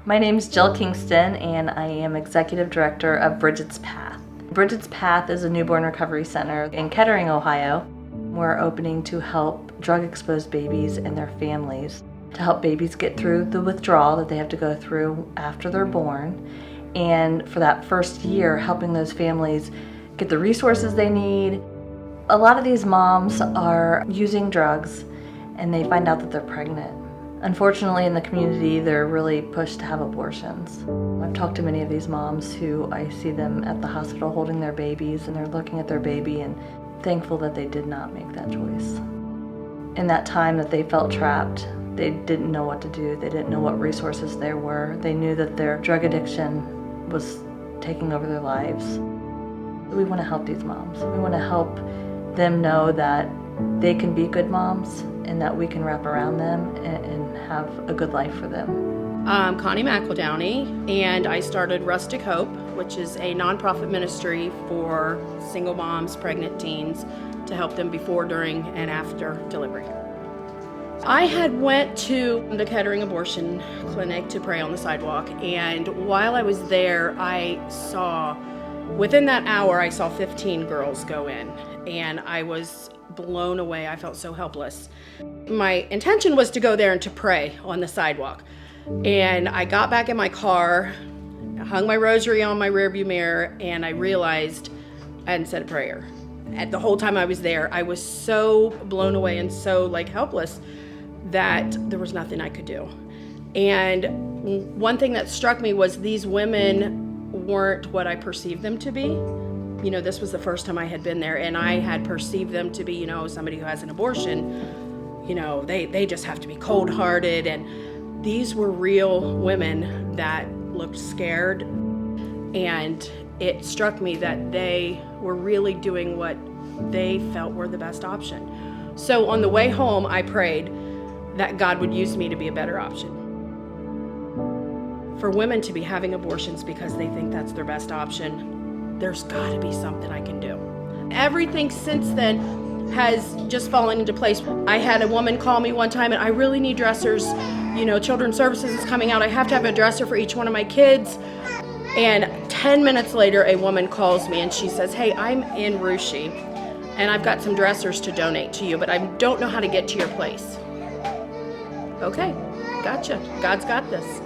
My name's Jill Kingston, and I am Executive Director of Bridget's Path. Bridget's Path is a newborn recovery center in Kettering, Ohio. We're opening to help drug-exposed babies and their families, to help babies get through the withdrawal that they have to go through after they're born, and for that first year, helping those families get the resources they need. A lot of these moms are using drugs, and they find out that they're pregnant. Unfortunately, in the community, they're really pushed to have abortions. I've talked to many of these moms who I see them at the hospital holding their babies, and they're looking at their baby and thankful that they did not make that choice. In that time that they felt trapped, they didn't know what to do. They didn't know what resources there were. They knew that their drug addiction was taking over their lives. We want to help these moms. We want to help them know that they can be good moms and that we can wrap around them and have a good life for them. I'm Connie McEldowney, and I started Rustic Hope, which is a nonprofit ministry for single moms, pregnant teens, to help them before, during, and after delivery. I had went to the Kettering Abortion Clinic to pray on the sidewalk, and while I was there, within that hour, I saw 15 girls go in, and I was blown away. I felt so helpless. My intention was to go there and to pray on the sidewalk. And I got back in my car, hung my rosary on my rearview mirror, and I realized I hadn't said a prayer. And the whole time I was there, I was so blown away and so helpless that there was nothing I could do. And one thing that struck me was these women weren't what I perceived them to be. You know, this was the first time I had been there, and I had perceived them to be, somebody who has an abortion, they just have to be cold-hearted. And these were real women that looked scared. And it struck me that they were really doing what they felt were the best option. So on the way home, I prayed that God would use me to be a better option. For women to be having abortions because they think that's their best option, there's got to be something I can do. Everything since then has just fallen into place. I had a woman call me one time, and I really need dressers. Children's Services is coming out. I have to have a dresser for each one of my kids. And 10 minutes later, a woman calls me, and she says, "Hey, I'm in Russia, and I've got some dressers to donate to you, but I don't know how to get to your place." Okay, gotcha. God's got this.